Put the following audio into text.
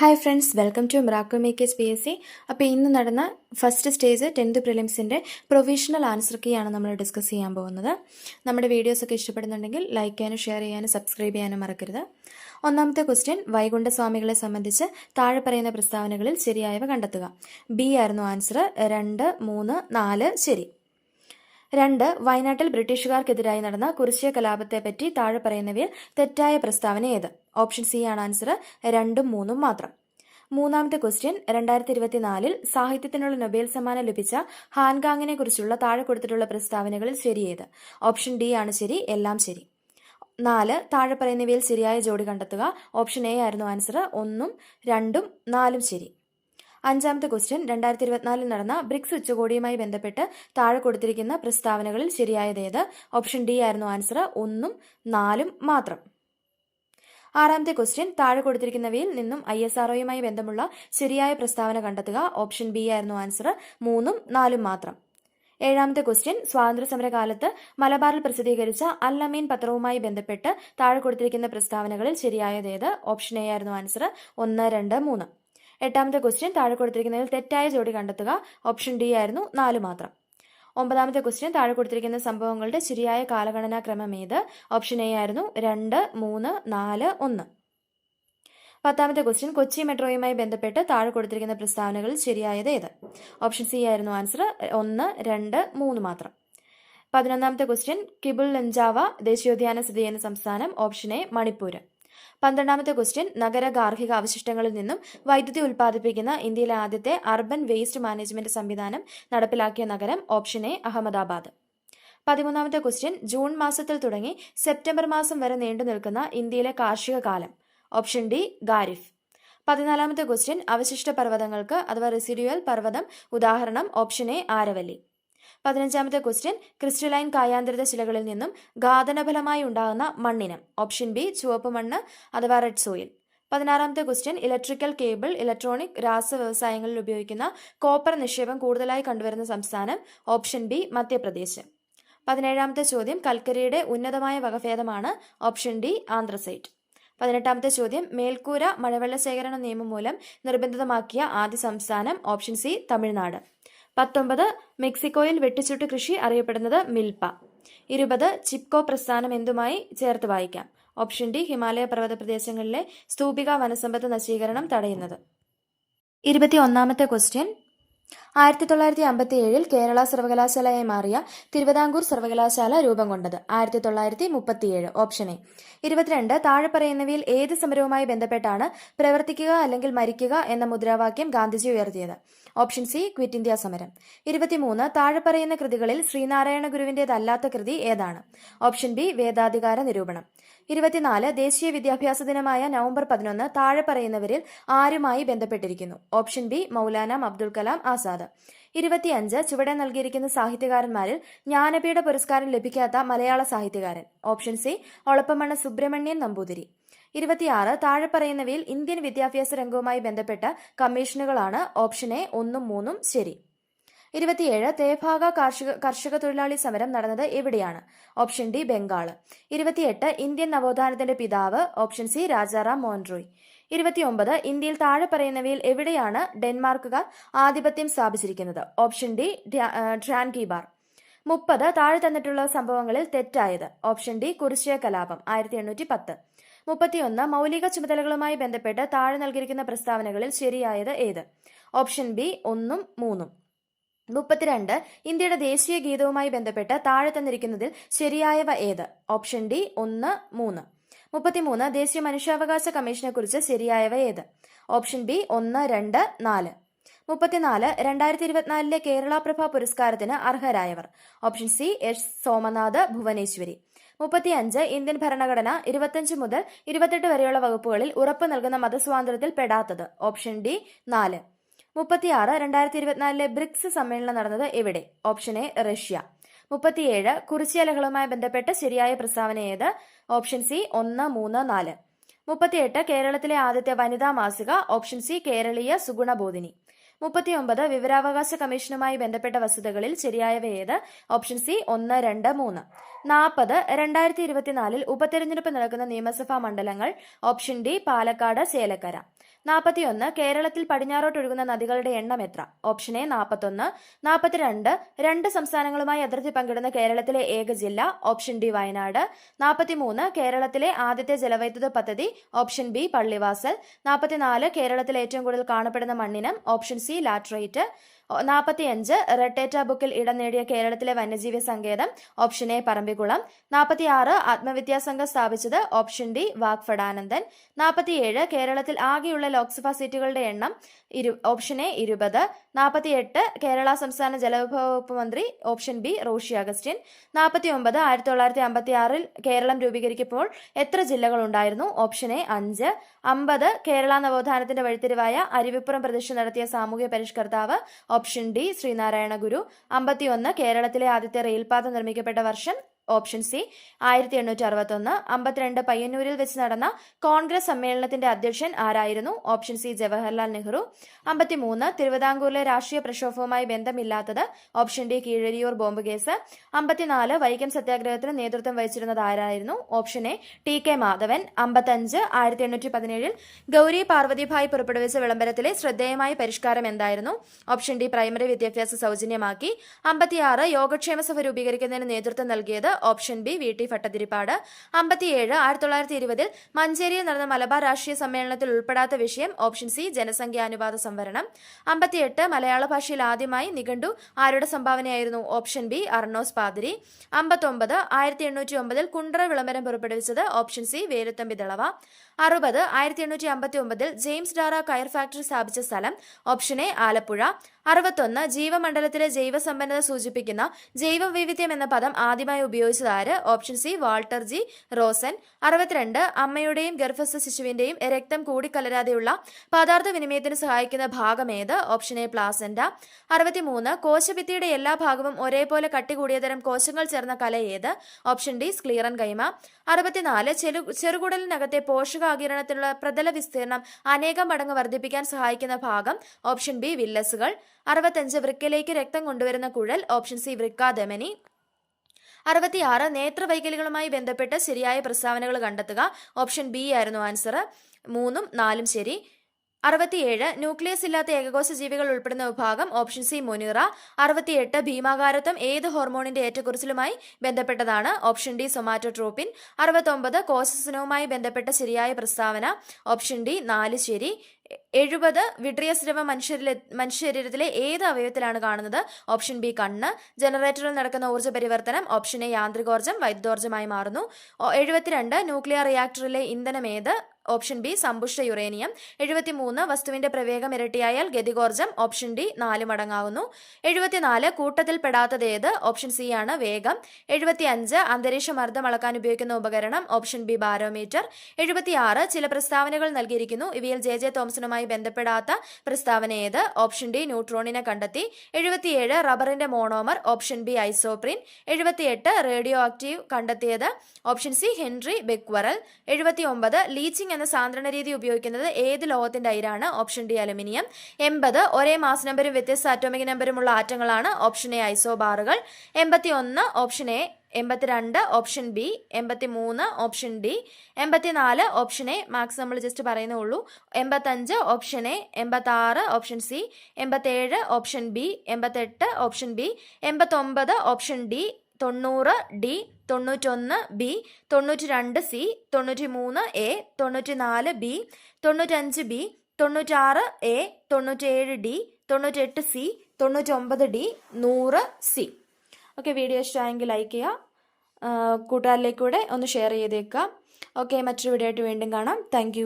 Hi friends, welcome to miracle makers PSC. അപ്പോൾ ഇന്ന് നടന്ന ഫസ്റ്റ് സ്റ്റേജ് 10th പ്രിലിംസിൻ്റെ പ്രൊവിഷണൽ ആൻസർ കീ ആണ് നമ്മൾ ഡിസ്കസ് ചെയ്യാൻ പോകുന്നത്. നമ്മുടെ വീഡിയോസൊക്കെ ഇഷ്ടപ്പെടുന്നുണ്ടെങ്കിൽ ലൈക്ക് ചെയ്യാനും ഷെയർ ചെയ്യാനും സബ്സ്ക്രൈബ് ചെയ്യാനും മറക്കരുത്. ഒന്നാമത്തെ ക്വസ്റ്റ്യൻ, വൈകുണ്ഠസ്വാമികളെ സംബന്ധിച്ച് താഴെ പറയുന്ന പ്രസ്താവനകളിൽ ശരിയായവ കണ്ടെത്തുക. ബി ആയിരുന്നു ആൻസർ. 2, 3, 4 ശരി. 2, വയനാട്ടിൽ ബ്രിട്ടീഷുകാർക്കെതിരായി നടന്ന കുറിച്യ കലാപത്തെപ്പറ്റി താഴെ പറയുന്നവയിൽ തെറ്റായ പ്രസ്താവന ഏത്? ഓപ്ഷൻ സി ആണ് ആൻസർ. 2ഉം 3ഉം മാത്രം. മൂന്നാമത്തെ ക്വസ്റ്റ്യൻ, 2024 സാഹിത്യത്തിനുള്ള നൊബേൽ സമ്മാനം ലഭിച്ച ഹാൻഗാങ്ങിനെ കുറിച്ചുള്ള താഴെ കൊടുത്തിട്ടുള്ള പ്രസ്താവനകളിൽ ശരിയേത്? ഓപ്ഷൻ ഡി ആണ് ശരി, എല്ലാം ശരി. 4, താഴെ പറയുന്നവയിൽ ശരിയായ ജോഡി കണ്ടെത്തുക. ഓപ്ഷൻ എ ആയിരുന്നു ആൻസർ. 1ഉം 2ഉം 4ഉം ശരി. അഞ്ചാമത്തെ ക്വസ്റ്റ്യൻ, 2024 നടന്ന ബ്രിക്സ് ഉച്ചകോടിയുമായി ബന്ധപ്പെട്ട് താഴെ കൊടുത്തിരിക്കുന്ന പ്രസ്താവനകളിൽ ശരിയായതേത്? ഓപ്ഷൻ ഡി ആയിരുന്നു ആൻസർ. 1ഉം 4ഉം മാത്രം. ആറാമത്തെ ക്വസ്റ്റ്യൻ, താഴെ കൊടുത്തിരിക്കുന്നവയിൽ നിന്നും ISROയുമായി ബന്ധമുള്ള ശരിയായ പ്രസ്താവന കണ്ടെത്തുക. ഓപ്ഷൻ ബി ആയിരുന്നു ആൻസർ. 3ഉം 4ഉം മാത്രം. ഏഴാമത്തെ ക്വസ്റ്റ്യൻ, സ്വാതന്ത്ര്യ സമര കാലത്ത് മലബാറിൽ പ്രസിദ്ധീകരിച്ച അൽ അമീൻ പത്രവുമായി ബന്ധപ്പെട്ട് താഴെ കൊടുത്തിരിക്കുന്ന പ്രസ്താവനകളിൽ ശരിയായതേത്? ഓപ്ഷൻ എ ആയിരുന്നു ആൻസർ. 1, 2, 3. എട്ടാമത്തെ ക്വസ്റ്റ്യൻ, താഴെ കൊടുത്തിരിക്കുന്നതിൽ തെറ്റായ ജോഡി കണ്ടെത്തുക. ഓപ്ഷൻ ഡി ആയിരുന്നു. 4 മാത്രം. ഒമ്പതാമത്തെ ക്വസ്റ്റ്യൻ, താഴെ കൊടുത്തിരിക്കുന്ന സംഭവങ്ങളുടെ ശരിയായ കാലഗണനാ ക്രമം ഏത്? ഓപ്ഷൻ എ ആയിരുന്നു. 2, 3, 4, 1. പത്താമത്തെ ക്വസ്റ്റ്യൻ, കൊച്ചി മെട്രോയുമായി ബന്ധപ്പെട്ട് താഴെ കൊടുത്തിരിക്കുന്ന പ്രസ്താവനകളിൽ ശരിയായത് ഏത്? ഓപ്ഷൻ സി ആയിരുന്നു ആൻസർ. 1, 2, 3 മാത്രം. 11ാമത്തെ ക്വസ്റ്റ്യൻ, കിബുൾ ലംജാവ ദേശീയോദ്യാനം സ്ഥിതി ചെയ്യുന്ന സംസ്ഥാനം? Option A Manipur. 12ാമത്തെ ക്വസ്റ്റ്യൻ, നഗര ഗാർഹിക അവശിഷ്ടങ്ങളിൽ നിന്നും വൈദ്യുതി ഉൽപ്പാദിപ്പിക്കുന്ന ഇന്ത്യയിലെ ആദ്യത്തെ അർബൻ വേസ്റ്റ് മാനേജ്മെന്റ് സംവിധാനം നടപ്പിലാക്കിയ നഗരം? Option A Ahmedabad. 13ാമത്തെ ക്വസ്റ്റ്യൻ, ജൂൺ മാസത്തിൽ തുടങ്ങി സെപ്റ്റംബർ മാസം വരെ നീണ്ടു നിൽക്കുന്ന ഇന്ത്യയിലെ കാർഷിക കാലം? Option D kharif. 14ാമത്തെ ക്വസ്റ്റ്യൻ, അവശിഷ്ട പർവ്വതങ്ങൾക്ക് അഥവാ റെസിഡ്യൂവൽ പർവ്വതം ഉദാഹരണം? Option A Aravalli. 15ാമത്തെ ക്വസ്റ്റ്യൻ, ക്രിസ്റ്റലൈൻ കായാന്തരിത ശിലകളിൽ നിന്നും ഘാതനഫലമായി ഉണ്ടാകുന്ന മണ്ണിനം? ഓപ്ഷൻ ബി ചുവപ്പ് മണ്ണ് അഥവാ റെഡ് സോയിൽ. 16ാമത്തെ ക്വസ്റ്റ്യൻ, ഇലക്ട്രിക്കൽ കേബിൾ, ഇലക്ട്രോണിക്, രാസ വ്യവസായങ്ങളിൽ ഉപയോഗിക്കുന്ന കോപ്പർ നിക്ഷേപം കൂടുതലായി കണ്ടുവരുന്ന സംസ്ഥാനം? Option B Madhya Pradesh. 17ാമത്തെ ചോദ്യം, കൽക്കരിയുടെ ഉന്നതമായ വകഭേദമാണ്? Option D anthracite. 18ാമത്തെ ചോദ്യം, മേൽക്കൂര മഴവെള്ള ശേഖരണ നിയമം മൂലം നിർബന്ധിതമാക്കിയ ആദ്യ സംസ്ഥാനം? Option C Tamil Nadu. 19, മെക്സിക്കോയിൽ വെട്ടിച്ചുട്ട് കൃഷി അറിയപ്പെടുന്നത് മിൽപ്പ. 20, ചിപ്കോ പ്രസ്ഥാനം എന്തുമായി ചേർത്ത് വായിക്കാം? ഓപ്ഷൻ ഡി ഹിമാലയ പർവ്വത പ്രദേശങ്ങളിലെ സ്തൂപിക വനസമ്പത്ത് നശീകരണം തടയുന്നത്. 21ാമത്തെ ക്വസ്റ്റ്യൻ, 1957 കേരള സർവകലാശാലയായി മാറിയ തിരുവിതാംകൂർ സർവകലാശാല രൂപം കൊണ്ടത്? 1937. Option A. 22, താഴെ പറയുന്നവയിൽ ഏത് സമരവുമായി ബന്ധപ്പെട്ടാണ് പ്രവർത്തിക്കുക അല്ലെങ്കിൽ മരിക്കുക എന്ന മുദ്രാവാക്യം ഗാന്ധിജി ഉയർത്തിയത്? ഓപ്ഷൻ സി ക്വിറ്റ് ഇന്ത്യ സമരം. 23, താഴെ പറയുന്ന കൃതികളിൽ ശ്രീനാരായണ ഗുരുവിന്റേതല്ലാത്ത കൃതി ഏതാണ്? ഓപ്ഷൻ ബി വേദാധികാര നിരൂപണം. 24, ദേശീയ വിദ്യാഭ്യാസ ദിനമായ നവംബർ 11 താഴെ പറയുന്നവരിൽ ആരുമായി ബന്ധപ്പെട്ടിരിക്കുന്നു? Option B Maulana Abdul Kalam Azad. 25, ചുവടെ നൽകിയിരിക്കുന്ന സാഹിത്യകാരന്മാരിൽ ജ്ഞാനപീഠ പുരസ്കാരം ലഭിക്കാത്ത മലയാള സാഹിത്യകാരൻ? Option C Olappamanna Subrahmanyan Namboothiri. 26, താഴെ പറയുന്നവയിൽ ഇന്ത്യൻ വിദ്യാഭ്യാസ രംഗവുമായി ബന്ധപ്പെട്ട കമ്മീഷനുകളാണ്? ഓപ്ഷൻ എ 1ഉം 3ഉം ശരി. 27, തേഭാഗ കർഷക തൊഴിലാളി സമരം നടന്നത് എവിടെയാണ്? Option D Bengal. 28, ഇന്ത്യൻ നവോത്ഥാനത്തിന്റെ പിതാവ്? Option C Rajaram Mohan Roy. 29, ഇന്ത്യയിൽ താഴെ പറയുന്നവയിൽ എവിടെയാണ് ഡെൻമാർക്കുകാർ ആധിപത്യം സ്ഥാപിച്ചിരിക്കുന്നത്? Option D ട്രാൻകിബാർ. 30, താഴെ തന്നിട്ടുള്ള സംഭവങ്ങളിൽ തെറ്റായത്? ഓപ്ഷൻ ഡി കുറിച്യ കലാപം 1810. 31, മൗലിക ചുമതലകളുമായി ബന്ധപ്പെട്ട് താഴെ നൽകിയിരിക്കുന്ന പ്രസ്താവനകളിൽ ശരിയായത് ഏത്? Option B 1ഉം 3ഉം. 32, ഇന്ത്യയുടെ ദേശീയ ഗീതവുമായി ബന്ധപ്പെട്ട് താഴെ തന്നിരിക്കുന്നതിൽ ശരിയായവ ഏത്? Option D 1, 3. 33, ദേശീയ മനുഷ്യാവകാശ കമ്മീഷനെ കുറിച്ച് ശരിയായവ ഏത്? Option B 1, 2, 4. 34, 2024 കേരള പ്രഭ പുരസ്കാരത്തിന് അർഹരായവർ? Option C S Somanath, Bhuvaneshwari. 35, Indian ഭരണഘടന 25 മുതൽ 28 വരെയുള്ള വകുപ്പുകളിൽ ഉറപ്പ് നൽകുന്ന മതസ്വാതന്ത്ര്യത്തിൽ പെടാത്തത്? Option D 4. 36, 2024 ബ്രിക്സ് സമ്മേളനം നടന്നത് എവിടെ? Option A Russia. 37, കുറിച്യ ലഹളവുമായി ബന്ധപ്പെട്ട് ശരിയായ പ്രസ്താവന ഏത്? Option C 1, 3, 4. 38, കേരളത്തിലെ ആദ്യത്തെ വനിതാ മാസിക? ഓപ്ഷൻ സി കേരളീയ സുഗുണബോധിനി. 39, വിവരാവകാശ കമ്മീഷനുമായി ബന്ധപ്പെട്ട വസ്തുതകളിൽ ശരിയായവ ഏത്? Option C 1, 2, 3. 40, 2024 ഉപതെരഞ്ഞെടുപ്പ് നടക്കുന്ന നിയമസഭാ മണ്ഡലങ്ങൾ? Option D Palakkad, Chelakkara. 41. കേരളത്തിൽ പടിഞ്ഞാറോട്ടൊഴുകുന്ന നദികളുടെ എണ്ണം എത്ര? Option A 41. 42. രണ്ട് സംസ്ഥാനങ്ങളുമായി അതിർത്തി പങ്കിടുന്ന കേരളത്തിലെ ഏക ജില്ല? Option D Wayanad. 43. കേരളത്തിലെ ആദ്യത്തെ ജലവൈദ്യുത പദ്ധതി? Option B Pallivasal. 44. കേരളത്തിൽ ഏറ്റവും കൂടുതൽ കാണപ്പെടുന്ന മണ്ണിനം? Option C laterite. 45. Red data ബുക്കിൽ ഇടം നേടിയ കേരളത്തിലെ വന്യജീവി സങ്കേതം? Option A Parambikulam. 46. ആത്മവിദ്യാസംഘം സ്ഥാപിച്ചത്? Option D Vagbhatananda. 47. കേരളത്തിൽ ആകെയുള്ള ലോക്സഭാ സീറ്റുകളുടെ എണ്ണം? Option A 20. 48. കേരള സംസ്ഥാന ജലവിഭവ വകുപ്പ് മന്ത്രി? Option B Roshy Augustine. 49. 1956 കേരളം രൂപീകരിക്കുമ്പോൾ എത്ര ജില്ലകൾ ഉണ്ടായിരുന്നു? Option A 5. 50. കേരള നവോത്ഥാനത്തിന്റെ വഴിത്തിരിവായ അരുവിപ്പുറം പ്രതിഷ്ഠ നടത്തിയ സാമൂഹ്യ പരിഷ്കർത്താവ്? ഓപ്ഷൻ ഡി ശ്രീനാരായണ ഗുരു. 51. കേരളത്തിലെ ആദ്യത്തെ റെയിൽപാത നിർമ്മിക്കപ്പെട്ട വർഷം? Option C 1861. 52. പയ്യന്നൂരിൽ വെച്ച് നടന്ന കോൺഗ്രസ് സമ്മേളനത്തിന്റെ അധ്യക്ഷൻ ആരായിരുന്നു? Option C Jawaharlal Nehru. 53. തിരുവിതാംകൂറിലെ രാഷ്ട്രീയ പ്രക്ഷോഭവുമായി ബന്ധമില്ലാത്തത്? Option D Keezhariyur bomb case. 54. Vaikom സത്യാഗ്രഹത്തിന് നേതൃത്വം വഹിച്ചിരുന്നത് ആരായിരുന്നു? Option A T K Madhavan. 55. 1817 Gauri Parvathibai പുറപ്പെടുവിച്ച വിളംബരത്തിലെ ശ്രദ്ധേയമായ പരിഷ്കാരം എന്തായിരുന്നു? ഓപ്ഷൻ ഡി പ്രൈമറി വിദ്യാഭ്യാസം സൗജന്യമാക്കി. 56. യോഗക്ഷേമ സഭ രൂപീകരിക്കുന്നതിന് നേതൃത്വം നൽകിയത്? Option B V T Bhattathiripad. 57. 1920 മഞ്ചേരിയിൽ നടന്ന മലബാർ രാഷ്ട്രീയ സമ്മേളനത്തിൽ ഉൾപ്പെടാത്ത വിഷയം? ഓപ്ഷൻ സി ജനസംഖ്യാനുപാത സംവരണം. 58. മലയാള ഭാഷയിൽ ആദ്യമായി നിഘണ്ടു ആരുടെ സംഭാവനയായിരുന്നു? ഓപ്ഷൻ ബി അർണോസ് പാതിരി. 59. 1809 കുണ്ട്ര വിളംബരം പുറപ്പെടുവിച്ചത്? Option C Veluthampi Dalawa. 60. 1859 James Darragh കയർ ഫാക്ടറി സ്ഥാപിച്ച സ്ഥലം? Option A Alappuzha. 61. ജീവമണ്ഡലത്തിലെ ജൈവസമ്പന്നത സൂചിപ്പിക്കുന്ന ജൈവവൈവിധ്യം എന്ന പദം ആദ്യമായി ഉപയോഗിച്ചത് ആര്? Option C Walter G Rosen. 62. അമ്മയുടെയും ഗർഭസ്ഥ ശിശുവിന്റെയും രക്തം കൂടിക്കലരാതെയുള്ള പദാർത്ഥ വിനിമയത്തിന് സഹായിക്കുന്ന ഭാഗം ഏത്? Option A placenta. 63. കോശഭിത്തിയുടെ എല്ലാ ഭാഗവും ഒരേപോലെ കട്ടി കൂടിയ തരം കോശങ്ങൾ ചേർന്ന കല ഏത്? ഓപ്ഷൻ ഡി സ്ക്ലീറൻ കൈമ. 64. ചെറുകുടലിനകത്തെ പോഷകാകിരണത്തിനുള്ള പ്രതല വിസ്തീർണം അനേകം മടങ്ങ് വർദ്ധിപ്പിക്കാൻ സഹായിക്കുന്ന ഭാഗം? Option B വില്ലസുകൾ. 65. വൃക്കയിലേക്ക് രക്തം കൊണ്ടുവരുന്ന കുഴൽ? Option C വൃക്കാധമനി. 66. നേത്രവൈകല്യങ്ങളുമായി ബന്ധപ്പെട്ട് ശരിയായ പ്രസ്താവനകൾ കണ്ടെത്തുക. ഓപ്ഷൻ ബി ആയിരുന്നു ആൻസർ. 3ഉം 4ഉം ശരി. 67. ന്യൂക്ലിയസ് ഇല്ലാത്ത ഏകകോശ ജീവികൾ ഉൾപ്പെടുന്ന വിഭാഗം? Option C Monera. 68. ഭീമാകാരത്വം ഏത് ഹോർമോണിന്റെ ഏറ്റക്കുറച്ചിലുമായി ബന്ധപ്പെട്ടതാണ്? Option D സൊമാറ്റോട്രോപിൻ. 69. കോശസ്നവുമായി ബന്ധപ്പെട്ട ശരിയായ പ്രസ്താവന? ഓപ്ഷൻ ഡി 4 ശരി. 70. വിട്രിയസ് ദ്രവം മനുഷ്യ ശരീരത്തിലെ ഏത് അവയവത്തിലാണ് കാണുന്നത്? ഓപ്ഷൻ ബി കണ്ണ്. ജനറേറ്ററിൽ നടക്കുന്ന ഊർജ്ജ പരിവർത്തനം? ഓപ്ഷൻ എ യാന്ത്രികോർജ്ജം വൈദ്യുതോർജ്ജമായി മാറുന്നു. 72. ന്യൂക്ലിയർ റിയാക്ടറിലെ ഇന്ധനം ഏത്? ഓപ്ഷൻ ബി സമ്പുഷ്ട യുറേനിയം. 73. വസ്തുവിന്റെ പ്രവേഗം ഇരട്ടിയായാൽ ഗതികോർജ്ജം? Option D 4 മടങ്ങാവുന്നു. 74. കൂട്ടത്തിൽ പെടാത്തത് ഏത്? ഓപ്ഷൻ സി ആണ് വേഗം. 75. അന്തരീക്ഷ മർദ്ദം അളക്കാൻ ഉപയോഗിക്കുന്ന ഉപകരണം? Option B barometer. 76. ചില പ്രസ്താവനകൾ നൽകിയിരിക്കുന്നു, ഇവയിൽ ജെ തോംസണുമായി ബന്ധപ്പെടാത്ത പ്രസ്താവന ഏത്? ഓപ്ഷൻ ഡി ന്യൂട്രോണിനെ കണ്ടെത്തി. 77. റബ്ബറിന്റെ monomer? Option B isoprene. 78. Radio active കണ്ടെത്തിയത്? Option C Henri Becquerel. 79. Leaching എന്ന സാന്ദ്രണ രീതി ഉപയോഗിക്കുന്നത് ഏത് ലോഹത്തിന്റെ അയിരാണ്? Option D aluminium. 80. ഒരേ മാസ് നമ്പരും വ്യത്യസ്ത അറ്റോമിക് നമ്പറുമുള്ള ആറ്റങ്ങളാണ്? ഓപ്ഷൻ എ ഐസോബാറുകൾ. 81. Option A. 82. Option B. 83. Option D. 84. Option A. Marks നമ്മൾ ജസ്റ്റ് പറയുന്നേ ഉള്ളൂ. 85. Option A. 86. Option C. 87. Option B. 88. Option B. 89. Option D. 90 D. 91 B. 92 C. 93 A. 94 B. 95 B. 96 A. 97 D. 98 C. 99 D. 100 C. Okay, video ഇഷ്ടമായെങ്കിൽ like ചെയ്യുക, കൂട്ടുകാരിലേക്കൂടെ ഒന്ന് share ചെയ്തേക്കുക. Okay, മറ്റൊരു video ആയിട്ട് വീണ്ടും കാണാം. താങ്ക്